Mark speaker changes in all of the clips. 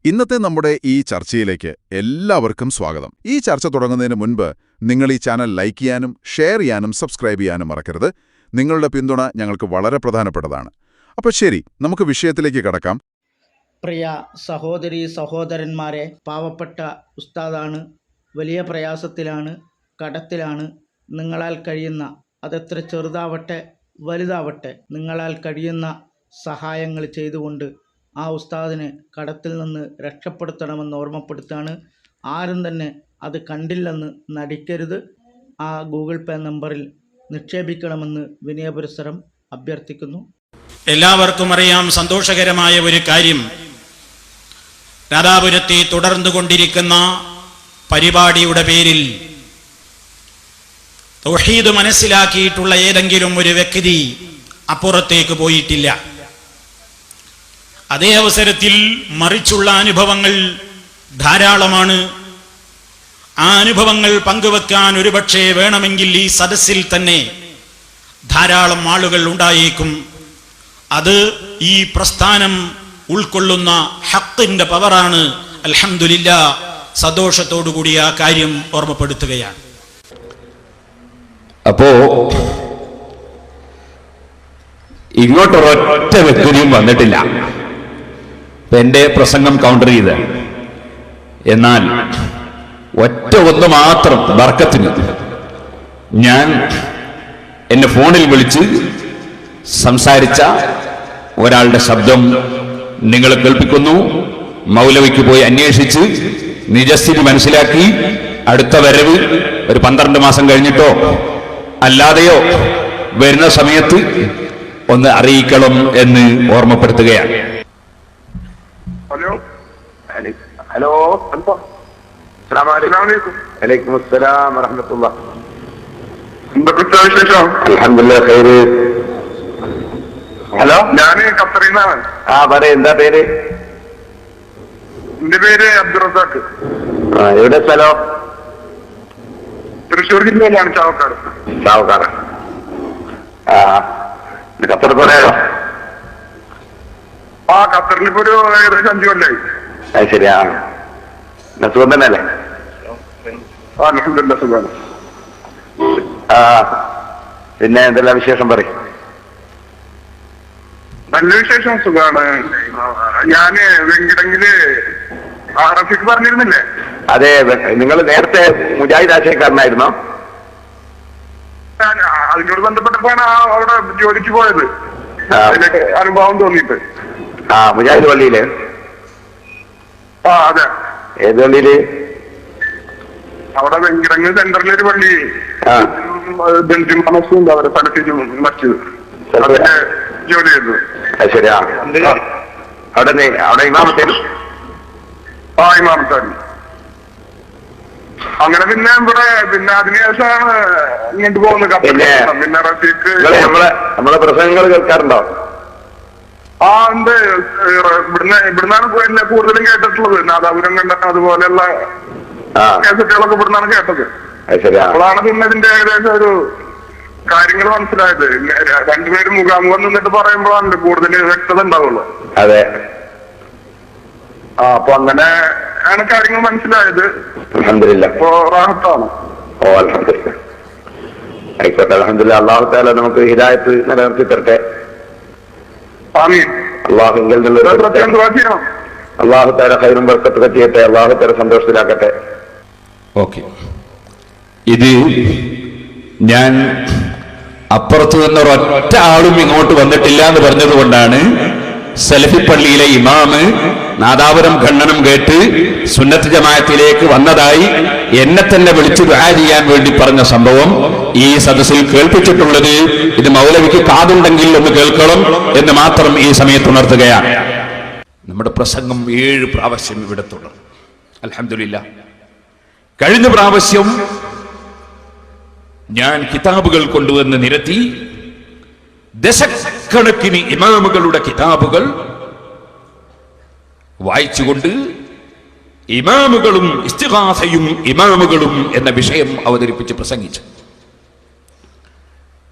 Speaker 1: ഇന്നത്തെ നമ്മുടെ ഈ ചർച്ചയിലേക്ക് എല്ലാവർക്കും സ്വാഗതം. ഈ ചർച്ച തുടങ്ങുന്നതിന് മുൻപ് നിങ്ങൾ ഈ ചാനൽ ലൈക്ക് ചെയ്യാനും ഷെയർ ചെയ്യാനും സബ്സ്ക്രൈബ് ചെയ്യാനും മറക്കരുത്. നിങ്ങളുടെ പിന്തുണ ഞങ്ങൾക്ക് വളരെ പ്രധാനപ്പെട്ടതാണ്. അപ്പോൾ ശരി, നമുക്ക് വിഷയത്തിലേക്ക് കടക്കാം.
Speaker 2: പ്രിയ സഹോദരീ സഹോദരന്മാരെ, പാവപ്പെട്ട ഉസ്താദാണ്, വലിയ പ്രയാസത്തിലാണ്, കടത്തിലാണ്. നിങ്ങളാൽ കഴിയുന്ന, അതെത്ര ചെറുതാവട്ടെ വലുതാവട്ടെ, നിങ്ങളാൽ കഴിയുന്ന സഹായങ്ങൾ ചെയ്തുകൊണ്ട് ആ ഉസ്താദിനെ കടത്തിൽ നിന്ന് രക്ഷപ്പെടുത്തണമെന്ന് ഓർമ്മപ്പെടുത്താണ്. ആരും തന്നെ അത് കണ്ടില്ലെന്ന് നടിക്കരുത്. ആ ഗൂഗിൾ പേ നമ്പറിൽ നിക്ഷേപിക്കണമെന്ന് വിനയപുരസ്സരം അഭ്യർത്ഥിക്കുന്നു.
Speaker 3: എല്ലാവർക്കും അറിയാം, സന്തോഷകരമായ ഒരു കാര്യം, നാദാപുരത്തെ തുടർന്നുകൊണ്ടിരിക്കുന്ന പരിപാടിയുടെ പേരിൽ തൗഹീദ് മനസ്സിലാക്കിയിട്ടുള്ള ഏതെങ്കിലും ഒരു വ്യക്തി അപ്പുറത്തേക്ക് പോയിട്ടില്ല. അതേ അവസരത്തിൽ മറിച്ചുള്ള അനുഭവങ്ങൾ ധാരാളമാണ്. ആ അനുഭവങ്ങൾ പങ്കുവെക്കാൻ ഒരുപക്ഷെ വേണമെങ്കിൽ ഈ സദസ്സിൽ തന്നെ ധാരാളം ആളുകൾ ഉണ്ടായേക്കും. അത് ഈ പ്രസ്ഥാനം ഉൾക്കൊള്ളുന്ന ഹഖിന്റെ പവറാണ്. അൽഹംദുലില്ലാഹ്, സന്തോഷത്തോടുകൂടി ആ കാര്യം ഓർമ്മപ്പെടുത്തുകയാണ്.
Speaker 4: അപ്പോ ഇങ്ങോട്ടൊരൊറ്റ വ്യക്തിയും വന്നിട്ടില്ല എന്റെ പ്രസംഗം കൗണ്ടർ ചെയ്ത്. എന്നാൽ ഒന്ന് മാത്രം ബർക്കത്തിന് ഞാൻ എന്നെ ഫോണിൽ വിളിച്ച് സംസാരിച്ച ഒരാളുടെ ശബ്ദം നിങ്ങൾ കേൾപ്പിക്കുന്നു. മൗലവിക്ക് പോയി അന്വേഷിച്ച് നിജസ്ഥിതി മനസ്സിലാക്കി അടുത്ത വരവ് ഒരു 12 മാസം കഴിഞ്ഞിട്ടോ അല്ലാതെയോ വരുന്ന സമയത്ത് ഒന്ന് അറിയിക്കണം എന്ന് ഓർമ്മപ്പെടുത്തുകയാണ്.
Speaker 5: ഹലോ, വലൈക്കും അസ്സലാം വറഹ്മത്തുള്ളാഹി.
Speaker 6: എന്തൊക്കെ വിശേഷം?
Speaker 5: അൽഹംദുലില്ലാഹ് ഖൈറ്.
Speaker 6: ഹലോ, ഞാൻ ഖത്തറിൽ നിന്നാണ്.
Speaker 5: പറയ്, എന്താ പേര്?
Speaker 6: എന്റെ പേര് അബ്ദുറസാഖ്.
Speaker 5: എവിടെ സ്ഥലം?
Speaker 6: തൃശ്ശൂർ ജില്ലയിലാണ്, ചാവക്കാട്.
Speaker 5: ചാവക്കാട്. ഖത്തർ പറയാലോ?
Speaker 6: ഖത്തറിൽ ഇപ്പൊ ഒരു ഏകദേശം 5 കൊല്ലായി.
Speaker 5: അത് ശരിയാ. സുഖം തന്നെ അല്ലേ?
Speaker 6: അൽഹംദുലില്ലാഹ് സുഖമാണ്.
Speaker 5: പിന്നെ എന്തെല്ലാം വിശേഷം പറയും?
Speaker 6: നല്ല വിശേഷം, സുഖമാണ്. ഞാന് വെങ്കിടങ്ങില് റഫീഖ് പറഞ്ഞിരുന്നില്ലേ?
Speaker 5: അതെ, നിങ്ങൾ നേരത്തെ മുജാഹിദ് ആശയക്കാരനായിരുന്നോ?
Speaker 6: അതിനോട് ബന്ധപ്പെട്ടപ്പോഴാണ് അവിടെ ജോലിക്ക് പോയത്. അതിലൊക്കെ അനുഭവം തോന്നിയിട്ട്.
Speaker 5: മുജാഹിദ് പള്ളിയില്?
Speaker 6: അതെ.
Speaker 5: ഏത് പള്ളിയില്?
Speaker 6: അവിടെ വെങ്കിടങ്ങ് സെന്ററിലൊരു പള്ളി, ബെഞ്ചിമനസുണ്ട്, അവരെ സ്ഥലത്തേക്ക് മസ്ജിദ്, അതിന്റെ ജോലി ചെയ്തു.
Speaker 5: അത് ശരിയാ. അവിടെ ഇമാമത്തേനും?
Speaker 6: ഇമാമത്തായിരുന്നു. അങ്ങനെ പിന്നെ പിന്നെ അതിനുശേഷമാണ് ഇങ്ങോട്ട് പോകുന്നത്. പിന്നെ റഫീഖ്
Speaker 5: നമ്മളെ പ്രസംഗങ്ങൾ കേൾക്കാറുണ്ടോ?
Speaker 6: ഉണ്ട്. ഇവിടുന്നാണ് കൂടുതലും കേട്ടിട്ടുള്ളത്. നാദാപുരം കണ്ട അതുപോലെയുള്ള കേസറ്റുകളൊക്കെ ഇവിടുന്നാണ് കേട്ടത്. അപ്പോഴാണ് പിന്നെ ഇതിന്റെ ഏകദേശം ഒരു കാര്യങ്ങൾ മനസ്സിലായത്. രണ്ടുപേരും മുഖാമുഖം നിന്നിട്ട് പറയുമ്പോഴാണ് കൂടുതൽ വ്യക്തത ഉണ്ടാവുള്ളൂ.
Speaker 5: അതെ.
Speaker 6: അപ്പൊ അങ്ങനെ ആണ് കാര്യങ്ങൾ മനസ്സിലായത്.
Speaker 5: അൽഹംദുലില്ലാഹ്.
Speaker 6: ഇപ്പൊ റാഹത്താണ്.
Speaker 5: അൽഹംദുലില്ലാഹ്. ആയിക്കോട്ടെ, അൽഹംദുലില്ലാഹ്. അല്ലാഹു തആല നമുക്ക് ഹിദായത്ത് നിലനിർത്തി തരട്ടെ.
Speaker 6: ആമീൻ.
Speaker 5: അല്ലാഹുവിൽ നിന്നുള്ള അല്ലാഹു തആല ഖൈറും ബർക്കത്തും ചെയ്യട്ടെ. അല്ലാഹു തആല സന്തോഷത്തിലാക്കട്ടെ.
Speaker 4: ഓക്കെ, ഇത് ഞാൻ അപ്പുറത്തു നിന്ന് ഒരൊറ്റ ആളും ഇങ്ങോട്ട് വന്നിട്ടില്ല എന്ന് പറഞ്ഞതുകൊണ്ടാണ് സലഫി പള്ളിയിലെ ഇമാമ് നാദാപുരം ഖണ്ഡനം കേട്ട് സുന്നത്ത് ജമാഅത്തിലേക്ക് വന്നതായി എന്നെ തന്നെ വിളിച്ചു ദുആ ചെയ്യാൻ വേണ്ടി പറഞ്ഞ സംഭവം ഈ സദസ്സിൽ കേൾപ്പിച്ചിട്ടുള്ളത്. ഇത് മൗലവിക്ക് കാതുണ്ടെങ്കിൽ ഒന്ന് കേൾക്കണം എന്ന് മാത്രം ഈ സമയത്ത് ഉണർത്തുകയാണ്. നമ്മുടെ പ്രസംഗം 7 പ്രാവശ്യം ഇവിടെ തുടർന്നു. അൽഹംദുലില്ലാഹ്. കഴിഞ്ഞ പ്രാവശ്യം ഞാൻ കിതാബുകൾ കൊണ്ടുവന്ന് നിരത്തി. ദശക്കണക്കിന് ഇമാമുകളുടെ കിതാബുകൾ വായിച്ചുകൊണ്ട് ഇമാമുകളും ഇസ്തിഗാസയും ഇമാമുകളും എന്ന വിഷയം അവതരിപ്പിച്ച് പ്രസംഗിച്ചു.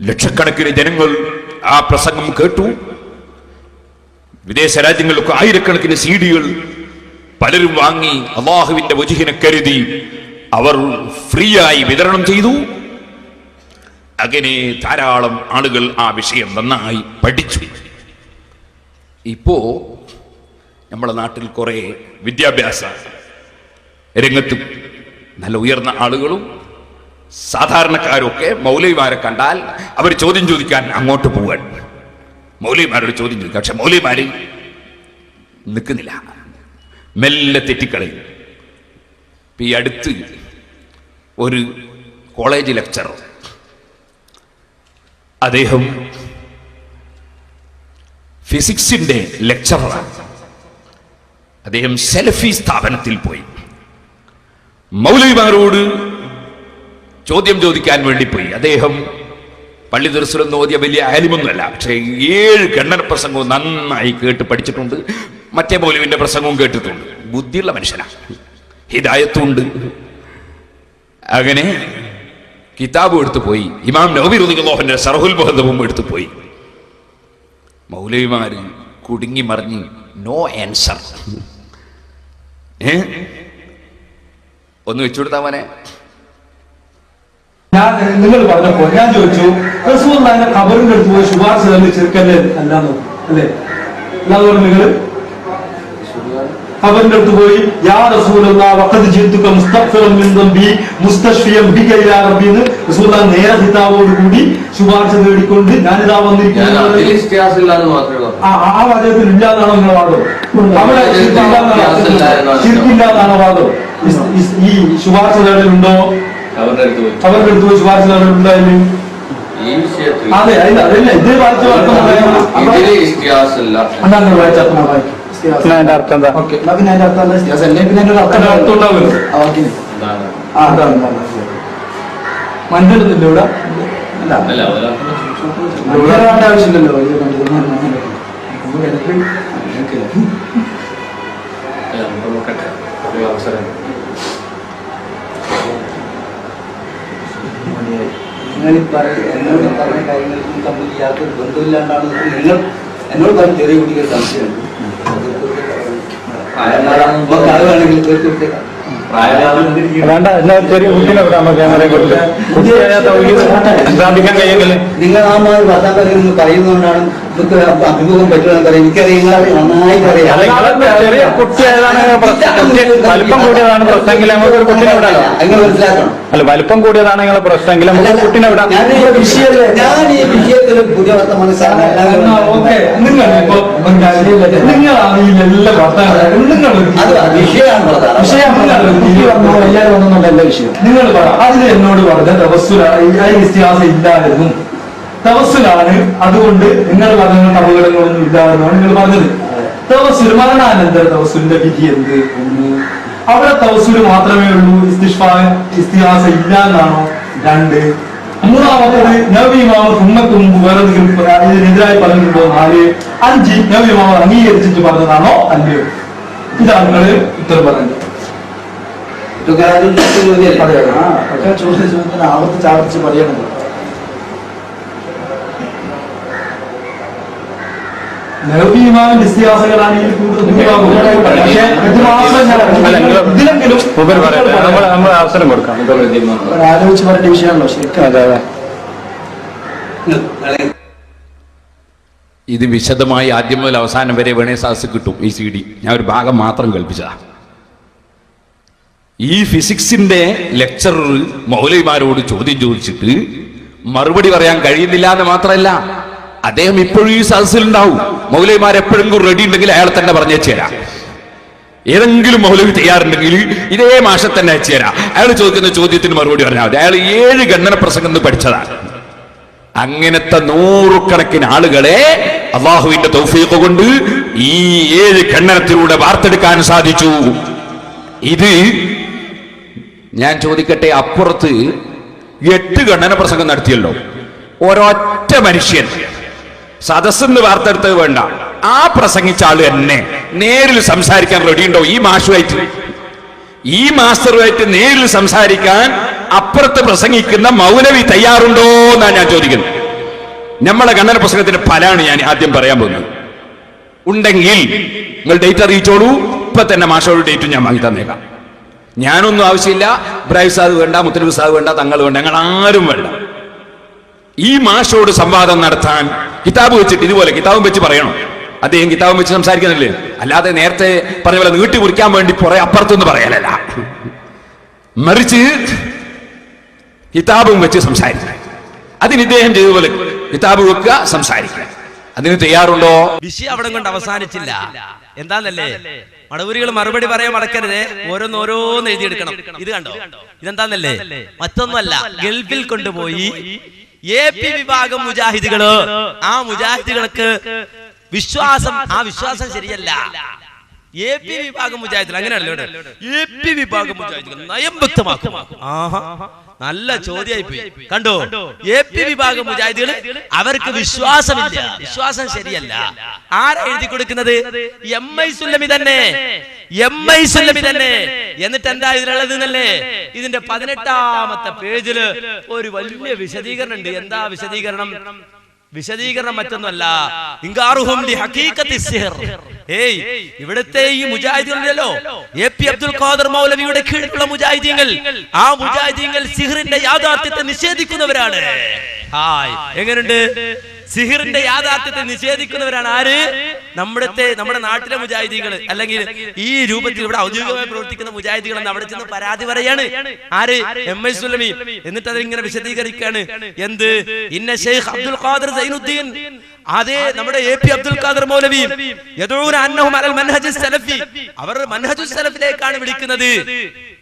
Speaker 4: ലക്ഷക്കണക്കിന് ജനങ്ങൾ ആ പ്രസംഗം കേട്ടു. വിദേശ രാജ്യങ്ങളിലൊക്കെ ആയിരക്കണക്കിന് CD-കൾ പലരും വാങ്ങി അള്ളാഹുവിന്റെ വജുഹിനെ കരുതി അവർ ഫ്രീ ആയി വിതരണം ചെയ്തു. അങ്ങനെ ധാരാളം ആളുകൾ ആ വിഷയം നന്നായി പഠിച്ചു. ഇപ്പോ നമ്മുടെ നാട്ടിൽ കുറെ വിദ്യാഭ്യാസ രംഗത്തും നല്ല ഉയർന്ന ആളുകളും സാധാരണക്കാരൊക്കെ മൗലവിമാരെ കണ്ടാൽ അവർ ചോദ്യം ചോദിക്കാൻ അങ്ങോട്ട് പോവാൻ, മൗലവിമാരോട് ചോദ്യം ചോദിക്കുക. പക്ഷെ മൗലവിമാര് നിൽക്കുന്നില്ല, മെല്ലെ തെറ്റിക്കളയും. ഈ അടുത്ത് ഒരു കോളേജ് ലെക്ചറർ, അദ്ദേഹം ഫിസിക്സിന്റെ ലെക്ചററാണ്. അദ്ദേഹം സെൽഫി സ്ഥാപനത്തിൽ പോയി മൗലവിമാരോട് ചോദ്യം ചോദിക്കാൻ വേണ്ടി പോയി. അദ്ദേഹം പള്ളി ദർസിലൊന്നും ഓതിയ വലിയ ആലിമൊന്നുമല്ല, പക്ഷേ 7 ഖണ്ഡന പ്രസംഗവും നന്നായി കേട്ട് പഠിച്ചിട്ടുണ്ട്. മറ്റേ മൗലവിന്റെ പ്രസംഗവും കേട്ടിട്ടുണ്ട്. ബുദ്ധിയുള്ള മനുഷ്യനാണ്, ഹിദായത്തുണ്ട്. അങ്ങനെ കിതാബും എടുത്തു പോയി, ഇമാം നവവി റളിയല്ലാഹുവിന്റെ ശർഹുൽ മുഹദ്ദബും എടുത്തു പോയി. മൗലവിമാര് കുടുങ്ങി മറിഞ്ഞ് നോ ആൻസർ. ഒന്ന് വെച്ചുകൊടുത്താ മോനെ.
Speaker 7: നിങ്ങൾ പറഞ്ഞപ്പോ ഞാൻ ചോദിച്ചു, റസൂലുള്ളാഹിന്റെ ഖബറിന്റെ അടുത്ത് പോയി ശുപാർശ ചെയ്ത് ചെറുക്കല്ലേ അല്ലാന്നോ അല്ലേ? അല്ലാതെ നിങ്ങൾ ഖബറിന്റെ അടുത്ത് പോയി യാ റസൂലുള്ളാഹി വഖദ് ജിത്തുക മുസ്തഗ്ഫിറൻ മിൻ ദംബി മുസ്തശ്ഫിയൻ ബിക ഇലാ റബ്ബി എന്ന് റസൂലുള്ളാഹി നേരെ ഹിതാബോട് കൂടി ശുപാർശ തേടിക്കൊണ്ട് ഞാനിതാ വന്നിരിക്കുന്നു. ആ വാചകത്തിൽ ഇല്ലാതാണോ നിങ്ങളുടെ വാദം? അവിടെ ശിർക്കില്ലാതാണോ വാദം? ഈ ശുപാർശ തേടലുണ്ടോ? അവരുടെ അടുത്ത് പോയി ശുപാർശ തേടലുണ്ടായാലും അതെ അതല്ല ഇത് വായിച്ച അർത്ഥം എന്താ? ഓക്കെ, പിന്നെ അതിന്റെ അർത്ഥം എന്താ? പിന്നെ അതിന്റെ അർത്ഥം ഉണ്ടാവുമല്ലോ. മഞ്ഞെടുത്തില്ല ഇവിടെ അല്ല ആവശ്യമില്ലല്ലോ. എന്നോട് പറഞ്ഞ കാര്യങ്ങൾക്കും തമ്മിൽ യാതൊരു ബന്ധമില്ലാണ്ടാണ് നിങ്ങൾ എന്നോട് പറഞ്ഞ ചെറിയ കുട്ടികൾ സംശയമുണ്ട്. വേണമെങ്കിൽ തീർച്ചയായിട്ടും നിങ്ങൾ ആ മാതിരി വർത്താൻ നിങ്ങൾ പറയുന്നതുകൊണ്ടാണ് അഭിമുഖം പറ്റുമെന്ന് പറയാം. എനിക്കറിയാം, നന്നായിട്ട് അറിയാം.
Speaker 8: വലിപ്പം കൂടിയതാണ് പ്രശ്നമെങ്കിൽ നമുക്ക് ഒരു കുട്ടിനെ വിടാലോ.
Speaker 7: നിങ്ങൾ മനസ്സിലാക്കണം.
Speaker 8: അല്ല, വലിപ്പം കൂടിയതാണ് നിങ്ങളെ പ്രശ്നമെങ്കിൽ നമുക്ക് കുട്ടിനെ വിടാം.
Speaker 7: ഞാൻ ഈ വിഷയത്തിൽ പുതിയ വർത്തമാനം നിങ്ങളാണ് ഈ എല്ലാ വർത്തമാനം നിങ്ങൾ പറ. അതിന് എന്നോട് പറഞ്ഞ തവസ്സുലാണ് ഇല്ലായിരുന്നു, തവസ്സുലാണ്, അതുകൊണ്ട് നിങ്ങൾ പറഞ്ഞ അപകടങ്ങളൊന്നും ഇല്ലാതെന്നാണ് നിങ്ങൾ പറഞ്ഞത്. തവസ്സുൽ മരണാനന്തര തവസ്സുലിന്റെ വിധി എന്ത്? ഒന്ന്, അവിടെ തവസ്സുല് മാത്രമേ ഉള്ളൂ, ഇസ്തിഹാസ ഇല്ല എന്നാണോ? 2, മൂന്നാമത്തേത് നബി ഇമാം ഉമ്മക്ക് മുമ്പ് വേറെ ഇതിനെതിരായി പറഞ്ഞിട്ടുണ്ടോ? 4, 5 നബി ഇമാം അംഗീകരിച്ചിട്ട് പറഞ്ഞതാണോ അല്ലയോ? ഇതാണ് നിങ്ങൾ ഉത്തരം പറഞ്ഞത്. ചോദ്യത്തിന് ആവർത്തിച്ച് പറയണം. നബി ഇമാമിന്റെ ഇസ്തിഹാസകളാണ് ഈ
Speaker 8: അവസരം കൊടുക്കാം.
Speaker 7: ആലോചിച്ച് പറഞ്ഞ വിഷയമാണല്ലോ ശരിക്കും.
Speaker 8: അതെ അതെ.
Speaker 4: ഇത് വിശദമായി ആദ്യം മുതൽ അവസാനം വരെ വേണേ സാസ് കിട്ടും. ഈ CD ഞാൻ ഒരു ഭാഗം മാത്രം കൽപ്പിച്ചതാ. ഈ ഫിസിക്സിന്റെ ലെക്ചറർ മൗലവിമാരോട് ചോദ്യം ചോദിച്ചിട്ട് മറുപടി പറയാൻ കഴിയുന്നില്ല എന്ന് മാത്രമല്ല, അദ്ദേഹം ഇപ്പോഴും ഈ സദസ്സിലുണ്ടാവും. മൗലവിമാർ എപ്പോഴെങ്കിലും റെഡി ഉണ്ടെങ്കിൽ അയാൾ തന്നെ പറഞ്ഞു വെച്ചുതരാം. ഏതെങ്കിലും മൗലവി തയ്യാറുണ്ടെങ്കിൽ ഇതേ മാഷെ തന്നെ വെച്ചുതരാം. അയാൾ ചോദിക്കുന്ന ചോദ്യത്തിന് മറുപടി പറഞ്ഞാൽ മതി. അയാൾ 7 ഖണ്ഡന പ്രസംഗം പഠിച്ചതാണ്. അങ്ങനത്തെ 100 കണക്കിന് ആളുകളെ അള്ളാഹുവിന്റെ തൗഫീഖ് കൊണ്ട് ഈ 7 ഖണ്ഡനത്തിലൂടെ വാർത്തെടുക്കാൻ സാധിച്ചു. ഇത് ഞാൻ ചോദിക്കട്ടെ, അപ്പുറത്ത് 8 ഖണ്ഡന പ്രസംഗം നടത്തിയല്ലോ, ഒരൊറ്റ മനുഷ്യൻ സദസ്സെന്ന് വാർത്തെടുത്തത് വേണ്ട, ആ പ്രസംഗിച്ച ആള് തന്നെ നേരിൽ സംസാരിക്കാൻ റെഡിയുണ്ടോ? ഈ മാഷുമായിട്ട്, ഈ മാസ്റ്ററുമായിട്ട് നേരിൽ സംസാരിക്കാൻ അപ്പുറത്ത് പ്രസംഗിക്കുന്ന മൗലവി തയ്യാറുണ്ടോ എന്നാണ് ഞാൻ ചോദിക്കുന്നത്. നമ്മളെ ഖണ്ഡന പ്രസംഗത്തിന്റെ ഫലമാണ് ഞാൻ ആദ്യം പറയാൻ പോകുന്നത്. ഉണ്ടെങ്കിൽ നിങ്ങൾ ഡേറ്റ് അറിയിച്ചോളൂ, ഇപ്പൊ തന്നെ മാഷോട് ഡേറ്റും ഞാൻ വാങ്ങി തന്നേക്കാം. ഞാനൊന്നും ആവശ്യമില്ല. ഇബ്രാഹിം സാദ് വേണ്ട, മുത്തലിബ് സാദ് വേണ്ട, തങ്ങൾ വേണ്ട, ഞങ്ങൾ ആരും വേണ്ട. ഈ മാഷോട് സംവാദം നടത്താൻ കിതാബ് വെച്ചിട്ട് ഇതുപോലെ കിതാബും വെച്ച് പറയണം. അദ്ദേഹം കിതാബും വെച്ച് സംസാരിക്കുന്നില്ലേ, അല്ലാതെ നേരത്തെ പറഞ്ഞ പോലെ നീട്ടി മുറിക്കാൻ വേണ്ടി കുറെ അപ്പുറത്തൊന്നും പറയാനല്ല, മറിച്ച് കിതാബും വെച്ച് സംസാരിക്കുക. അതിന് ഇദ്ദേഹം ചെയ്തതുപോലെ കിതാബ് വെക്കുക, സംസാരിക്കുക. അതിന് തയ്യാറുണ്ടോ?
Speaker 9: വിഷയം അവിടെ കൊണ്ട് അവസാനിച്ചില്ല. എന്താന്നല്ലേ, മടവൂരികൾ മറുപടി പറയാൻ മടക്കരുത്, ഓരോന്നോരോന്ന് എഴുതിയെടുക്കണം. ഇത് കണ്ടോ, ഇതെന്താന്നല്ലേ, മറ്റൊന്നുമല്ല, ഗൾഫിൽ കൊണ്ടുപോയി AP വിഭാഗം മുജാഹിദുകള്, ആ മുജാഹിദുകൾക്ക് വിശ്വാസം, ആ വിശ്വാസം ശരിയല്ല. AP വിഭാഗം മുജാഹിദുകൾ അങ്ങനെയല്ലോ, AP വിഭാഗം മുജാഹിദുകൾ നയം വ്യക്തമാക്കും. ആഹാ, നല്ല ചോദ്യമായി പോയി. കണ്ടോ, AP വിഭാഗം മുജാഹിദുകൾ അവർക്ക് വിശ്വാസമില്ല, വിശ്വാസം ശരിയല്ല. ആരാ എഴുതി കൊടുക്കുന്നത്? MI സുല്ലമി തന്നെ, MI സുല്ലമി തന്നെ. എന്നിട്ട് എന്താ ഇതിലുള്ളത് എന്നല്ലേ, ഇതിന്റെ 18ാമത്തെ പേജില് ഒരു വലിയ വിശദീകരണം ഉണ്ട്. എന്താ വിശദീകരണം? വിശദീകരണം മറ്റൊന്നുമല്ല, ഇൻകാറുഹും ലിഹഖീഖത്തി സിഹർ. ഇവിടുത്തെ ഈ മുജാഹിദീങ്ങളല്ലോ, AP അബ്ദുൽ ഖാദർ മൗലവിയുടെ കീഴിലുള്ള മുജാഹിദീങ്ങൾ, ആ മുജാഹിദീങ്ങൾ സിഹറിന്റെ യാഥാർത്ഥ്യത്തെ നിഷേധിക്കുന്നവരാണ്. എങ്ങനെയുണ്ട്? സിഹിറിന്റെ യാഥാർത്ഥ്യത്തെ നിഷേധിക്കുന്നവരാണ് ആര്? നമ്മുടെ നാട്ടിലെ മുജാഹിദീങ്ങൾ, അല്ലെങ്കിൽ ഈ രൂപത്തിൽ ഇവിടെ ഔദ്യോഗികമായി പ്രവർത്തിക്കുന്ന മുജാഹിദീകൾ എന്ന് അവിടെ ചെന്ന് പരാതി പറയാണ്. ആര്? MI സുല്ലമി. എന്നിട്ട് അതിങ്ങനെ വിശദീകരിക്കാണ്. എന്ത്? ഇന്ന ശൈഖ് അബ്ദുൽ ഖാദർ സൈനുദ്ദീൻ, അതേ നമ്മുടെ AP അബ്ദുൽ ഖാദർ മൗലവി, യദഊന അന്നഹും അലൽ മൻഹജ് സലഫി, അവർ മൻഹജു സലഫിലേക്കാണ് വിളിക്കുന്നത്.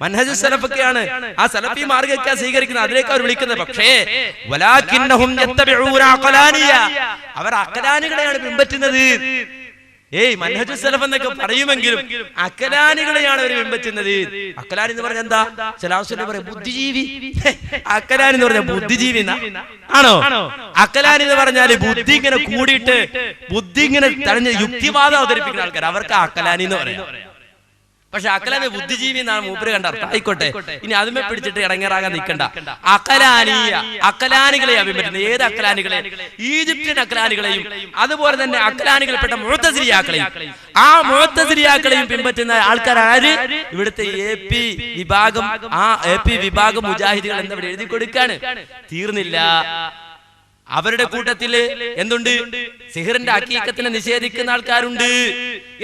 Speaker 9: മൻഹജു സലഫൊക്കെയാണ്, ആ സലഫി മാർഗ്ഗമൊക്കെ സ്വീകരിക്കുന്നത്, അതിലേക്ക് അവർ വിളിക്കുന്നത്. പക്ഷേ വലാകിന്നഹും യത്തബിഊന അഖലാനിയ, അവർ അഖലാനികളെയാണ് പിൻപറ്റുന്നത്. മൻഹജു സലഫ് എന്നൊക്കെ പറയുമെങ്കിലും അഖലാനികളെയാണ് അവർ പിൻപറ്റുന്നത്. അഖലാനി എന്ന് പറഞ്ഞാൽ എന്താ? ചില ആവശ്യം പറയാം ബുദ്ധിജീവി. അഖലാനി എന്ന് പറഞ്ഞാൽ ബുദ്ധിജീവി ആണോ? അഖലാനി എന്ന് പറഞ്ഞാല് ബുദ്ധി ഇങ്ങനെ കൂടിയിട്ട് ബുദ്ധി ഇങ്ങനെ തടഞ്ഞ് യുക്തിവാദം അവതരിപ്പിക്കുന്ന ആൾക്കാർ, അവർക്ക് അഖലാനി എന്ന് പറയാം. പക്ഷെ അഖലാനി ബുദ്ധിജീവി എന്നാണ് മൂപ്പര് കണ്ട അർത്ഥം. ആയിക്കോട്ടെ, ഇനി അതുമേ പിടിച്ചിട്ട് ഇടങ്ങേറാകാൻ നിൽക്കണ്ട. അഖലാനിയ, അഖലാനികളെ പിൻപറ്റുന്നത്. ഏത് അഖലാനികളെ? ഈജിപ്ഷ്യൻ അഖലാനികളെയും അതുപോലെ തന്നെ അഖലാനികൾപ്പെട്ട മുഅ്തസിലിയാക്കളെയും, ആ മുഅ്തസിലിയാക്കളെയും പിൻപറ്റുന്ന ആൾക്കാർ ആര്? ഇവിടുത്തെ AP വിഭാഗം, ആ AP വിഭാഗം മുജാഹിദുകൾ എന്നവിടെ എഴുതി കൊടുക്കാണ്. തീർന്നില്ല, അവരുടെ കൂട്ടത്തില് എന്തുണ്ട്? സിഹറിന്റെ ഹഖീഖത്തിനെ നിഷേധിക്കുന്ന ആൾക്കാരുണ്ട്.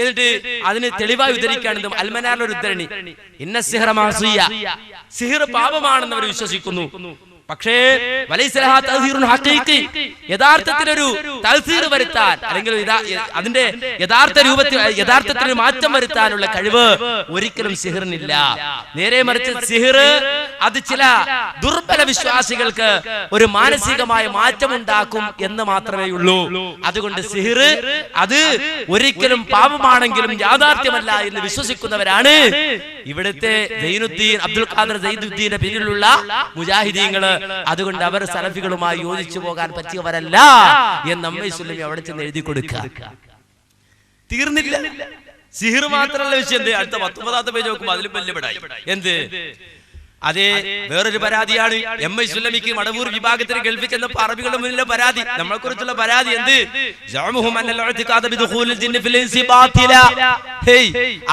Speaker 9: എന്നിട്ട് അതിന് തെളിവായി ഉദ്ധരിക്കുകയാണ് അൽമനാറിലെ ഒരു ഉദ്ധരണി. ഇന്ന സിഹറ മാസിയ, സിഹർ പാപമാണെന്ന് അവർ വിശ്വസിക്കുന്നു. പക്ഷേ യഥാർത്ഥത്തിലൊരു തൽസീർ വരുത്താൻ, അല്ലെങ്കിൽ അതിന്റെ യഥാർത്ഥത്തിൽ മാറ്റം വരുത്താനുള്ള കഴിവ് ഒരിക്കലും സിഹറിനില്ല. നേരെ മറിച്ച് സിഹർ അത് ചില ദുർബല വിശ്വാസികൾക്ക് ഒരു മാനസികമായ മാറ്റമുണ്ടാക്കും എന്ന് മാത്രമേ ഉള്ളൂ. അതുകൊണ്ട് സിഹർ അത് ഒരിക്കലും പാപമാണെങ്കിലും യാഥാർത്ഥ്യമല്ല എന്ന് വിശ്വസിക്കുന്നവരാണ് ഇവിടുത്തെ സൈനുദ്ദീൻ, അബ്ദുൽ ഖാദർ സൈനുദ്ദീന്റെ പിന്നിലുള്ള മുജാഹിദീങ്ങള്. അതുകൊണ്ട് അവർ സലഫികളുമായി യോജിച്ചു പോകാൻ പറ്റിയവരല്ല എന്ന് MI സുല്ലമി അവിടെ ചെന്ന് എഴുതി കൊടുക്കുക. തീർന്നില്ല, സിഹിർ മാത്രമല്ല വിഷയം. അടുത്ത 19ാമത്തെ പേജ് നോക്കുമ്പോൾ അതിലും വലിയ പെടായി. എന്ത്? അതേ വേറൊരു പരാതിയാണ് MI സുല്ലമിക്ക് മടവൂർ വിഭാഗത്തിന് ഗൾഫിൽ ചെന്നപ്പോൾ അറബികളുടെ മുന്നിലെ പരാതി, നമ്മളെ കുറിച്ചുള്ള പരാതി. എന്ത്?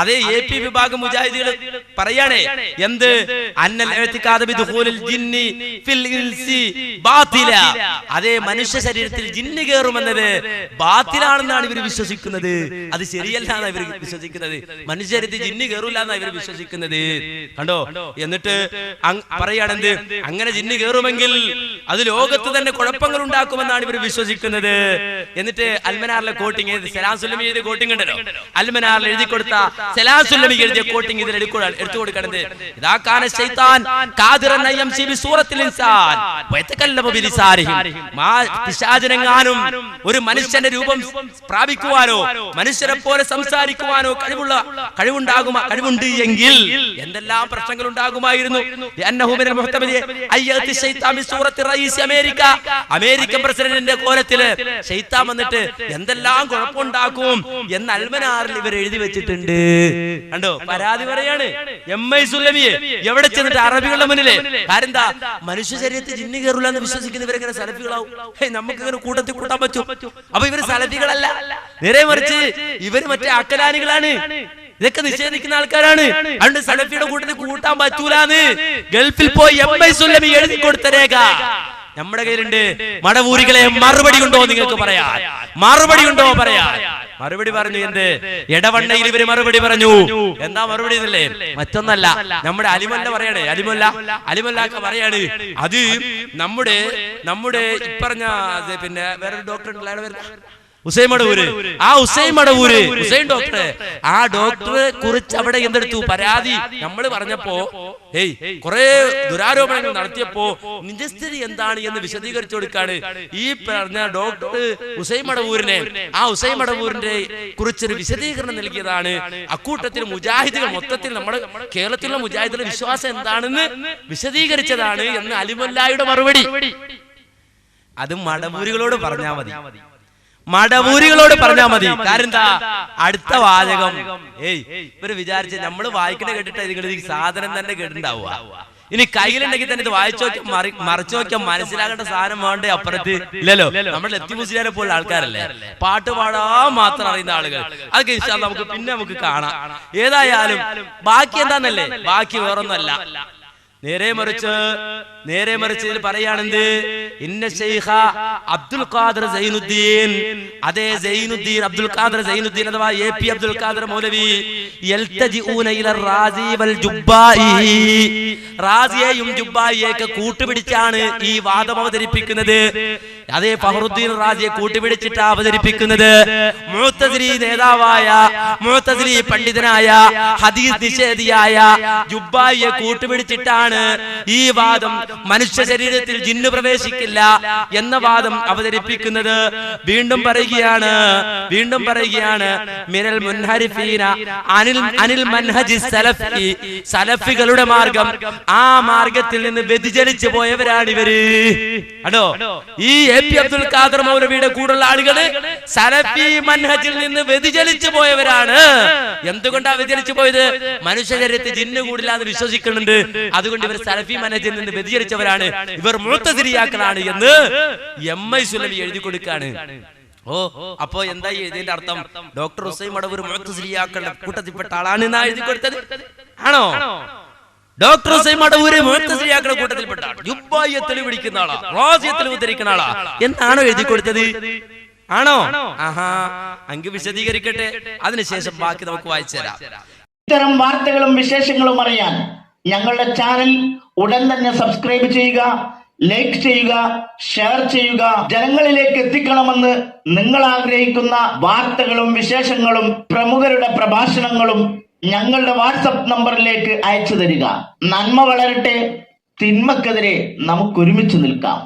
Speaker 9: അതേ AP വിഭാഗം മുജാഹിദുകൾ പറയാണേ, എന്ത്? അതേ മനുഷ്യ ശരീരത്തിൽ ജിന്ന് കയറുമെന്നത് ബാത്തിലാണെന്നാണ് ഇവർ വിശ്വസിക്കുന്നത്. അത് ശരിയല്ലാന്നാണ് ഇവർ വിശ്വസിക്കുന്നത്. മനുഷ്യ ശരീരത്തിൽ ജിന്ന് കയറൂല എന്നാണ് ഇവർ വിശ്വസിക്കുന്നത്. കണ്ടോ? എന്നിട്ട് പറയാണെന്ത്? അങ്ങനെ ജിന്ന് കയറുമെങ്കിൽ അത് ലോകത്ത് തന്നെ കുഴപ്പങ്ങൾ ഉണ്ടാക്കുമെന്നാണ് ഇവർ വിശ്വസിക്കുന്നത്. എന്നിട്ട് അൽമനാറിലെ കോട്ടിങ്, സലാം സുല്ലമി എഴുതിയ കോട്ടിങ് ഉണ്ടല്ലോ, അൽമനാറിൽ എഴുതി കൊടുത്ത സലാം സുല്ലമി എഴുതിയ കോട്ടിങ് ഇതിൽ എടുത്തു കൊടുക്കണത്. പിശാചിനെങ്ങാനും ഒരു മനുഷ്യന്റെ രൂപം പ്രാപിക്കുവാനോ മനുഷ്യരെ പോലെ സംസാരിക്കുവാനോ കഴിവുണ്ട് എങ്കിൽ എന്തെല്ലാം പ്രശ്നങ്ങൾ ഉണ്ടാകുമായിരുന്നു. അമേരിക്കൻ പ്രസിഡന്റിന്റെ കോലത്തില് ശൈത്താൻ വന്നിട്ട് എന്തെല്ലാം കുഴപ്പമുണ്ടാക്കും എന്ന് അൽമനാറിൽ ഇവർ എഴുതി വെച്ചിട്ടുണ്ട്. കണ്ടോ? പരാതി പറയാണ് MI സുല്ലമിയെ. എവിടെ ചെന്നിട്ട്? അറബികളുടെ മുന്നിലെ. കാരണം എന്താ? മനുഷ്യ ശരീരത്തിൽ ജിന്ന് കയറൂല എന്ന് വിശ്വസിക്കുന്നവരെങ്ങനെ സലഫികളാവും? നമുക്ക് ഇങ്ങനെ കൂട്ടത്തിൽ കൂട്ടാൻ പറ്റും? അപ്പൊ ഇവര് സലഫികളല്ല, നേരെ മറിച്ച് ഇവര് മറ്റേ അക്കലാനികളാണ്. ഇതൊക്കെ നിഷേധിക്കുന്ന ആൾക്കാരാണ്. അതുകൊണ്ട് സലഫിയുടെ കൂട്ടത്തിൽ കൂട്ടാൻ പറ്റൂലാന്ന് ഗൾഫിൽ പോയി MI സുല്ലമി എഴുതി കൊടുത്ത രേഖ നമ്മുടെ കയ്യിലുണ്ട്. മടവൂരികളെ മറുപടി ഉണ്ടോ നിങ്ങൾക്ക് പറയാൻ? മറുപടി ഉണ്ടോ പറയാൻ? മറുപടി പറഞ്ഞു. എന്ത് എടവണ്ണയിൽ ഇവര് മറുപടി പറഞ്ഞു. എന്താ മറുപടി എന്നല്ലേ? മറ്റൊന്നല്ല, നമ്മുടെ അലിമല്ല പറയണേ, അലിമല്ലാക്ക പറയാണ്. അത് നമ്മുടെ ഇപ്പറഞ്ഞ പിന്നെ വേറൊരു ഡോക്ടർ ഹുസൈൻ മടവൂര്, ആ ഹുസൈൻ ഡോക്ടർ, ആ ഡോക്ടറെ കുറിച്ച് അവിടെ എന്തെടുത്തു പരാതി നമ്മൾ പറഞ്ഞപ്പോ കുറെ ദുരാരോപണങ്ങൾ നടത്തിയപ്പോ നിജസ്ഥിതി എന്താണ് എന്ന് വിശദീകരിച്ചു കൊടുക്കാണ് ഈ പറഞ്ഞ ഡോക്ടർ ഹുസൈൻ മടവൂരിനെ. ആ ഹുസൈൻ മടവൂരിന്റെ കുറിച്ചൊരു വിശദീകരണം നൽകിയതാണ്. അക്കൂട്ടത്തിൽ മുജാഹിദുകൾ മൊത്തത്തിൽ നമ്മുടെ കേരളത്തിലുള്ള മുജാഹിദുകളുടെ വിശ്വാസം എന്താണെന്ന് വിശദീകരിച്ചതാണ് എന്ന് അലിമല്ലായുടെ മറുപടി. അത് മടവൂരികളോട് പറഞ്ഞാൽ മതി, കാരണം എന്താ? അടുത്ത വാചകം ഇവര് വിചാരിച്ച് നമ്മള് വായിക്കണ കേട്ടിട്ട് നിങ്ങൾ ഈ സാധനം തന്നെ കേട്ടിട്ടുണ്ടാവുക. ഇനി കയ്യിലുണ്ടെങ്കിൽ തന്നെ ഇത് മറച്ചു നോക്കിയാൽ മനസ്സിലാകേണ്ട സാധനം വേണ്ടേ? അപ്പുറത്ത് ഇല്ലല്ലോ. നമ്മൾ ലത്തി മുസ്ലിയാരെ പോലുള്ള ആൾക്കാരല്ലേ, പാട്ട് പാടാൻ മാത്രം അറിയുന്ന ആളുകൾ. അതൊക്കെ ഇൻഷാ അല്ലാഹ് നമുക്ക് കാണാം. ഏതായാലും ബാക്കി എന്താന്നല്ലേ? ബാക്കി വേറൊന്നല്ല, നേരെ മറിച്ച് ഇതിൽ പറയാണെന്ത്? ഇന്ന ശൈഖ അബ്ദുൽ ഖാദിർ സൈനുദ്ദീൻ, അതേ സൈനുദ്ദീൻ അബ്ദുൽ ഖാദിർ സൈനുദ്ദീൻ അഥവാ AP അബ്ദുൽ ഖാദിർ മൗലവി യൽതജിഊന ഇല റാസി വൽ ജുബ്ബായി, റാസിയെയും ജുബ്ബായിയൊക്കെ കൂട്ടുപിടിച്ചാണ് ഈ വാദം അവതരിപ്പിക്കുന്നത്. അതേ ഫഖറുദ്ദീൻ റാസിയെ കൂട്ടുപിടിച്ചിട്ട് അവതരിപ്പിക്കുന്നത്. മുഅ്തസിലി നേതാവായ, മുഅ്തസിലി പണ്ഡിതനായ, ഹദീസ് നിഷേധിയായ ജുബ്ബായിയെ കൂട്ടുപിടിച്ചിട്ടാണ് ഈ വാദം മനുഷ്യ ശരീരത്തിൽ ജിന്ന് പ്രവേശിക്കില്ല എന്ന വാദം അവതരിപ്പിക്കുന്നത്. വീണ്ടും പറയുകയാണ് മിനൽ മുൻഹരിഫീന അനിൽ മൻഹജി സലഫി, സലഫികളുടെ മാർഗം, ആ മാർഗത്തിൽ നിന്ന് വ്യതിചലിച്ചു പോയവരാണ് ഇവര്. അടോ ഈ AP അബ്ദുൽ ഖാദിർ മൗലവിയുടെ കൂടെയുള്ള ആളുകള് സലഫി മൻഹജിൽ നിന്ന് വ്യതിചലിച്ചു പോയവരാണ്. എന്തുകൊണ്ടാ വ്യതിചലിച്ചു പോയത്? മനുഷ്യ ശരീരത്തിൽ ജിന്ന് കൂടില്ല എന്ന് വിശ്വസിക്കുന്നുണ്ട്. അതുകൊണ്ട് ഇവർ സലഫി മനജിൽ നിന്ന് വ്യതിചലിച്ചവരാണ്, ഇവർ മുഅ്തസിലിയാക്കളാണ് എന്ന് MI സുല്ലമി എഴുതി കൊടുക്കാണ്. അപ്പോ എന്താ ഇതിന്റെ അർത്ഥം? ഡോക്ടർ ഹുസൈൻ മടവൂർ മുഅ്തസിലിയാക്കളുടെ കൂട്ടത്തിൽപ്പെട്ട ആളാണ് എന്നാ എഴുതി കൊടുത്തത്? ആണോ? ഡോക്ടർ ഹുസൈൻ മടവൂര് മുഅ്തസിലിയാക്കളുടെ കൂട്ടത്തിൽപ്പെട്ട ആൾ, ജുബ്ബായിയെ തെളിവിടിക്കുന്ന ആളാ, റാസിയെ തെളിവുദ്ധരിക്കുന്ന ആളാ എന്നാണോ എഴുതി കൊടുത്തത്? ആണോ? ആഹാ, അങ്ങ് വിശദീകരിക്കട്ടെ, അതിനുശേഷം ബാക്കി നമുക്ക് വായിച്ചു തരാം.
Speaker 2: ഇത്തരം വാർത്തകളും വിശേഷങ്ങളും അറിയാൻ ഞങ്ങളുടെ ചാനൽ ഉടൻ തന്നെ സബ്സ്ക്രൈബ് ചെയ്യുക, ലൈക്ക് ചെയ്യുക, ഷെയർ ചെയ്യുക. ജനങ്ങളിലേക്ക് എത്തിക്കണമെന്ന് നിങ്ങൾ ആഗ്രഹിക്കുന്ന വാർത്തകളും വിശേഷങ്ങളും പ്രമുഖരുടെ പ്രഭാഷണങ്ങളും ഞങ്ങളുടെ വാട്സപ്പ് നമ്പറിലേക്ക് അയച്ചു തരിക. നന്മ വളരട്ടെ, തിന്മക്കെതിരെ നമുക്ക് ഒരുമിച്ച് നിൽക്കാം.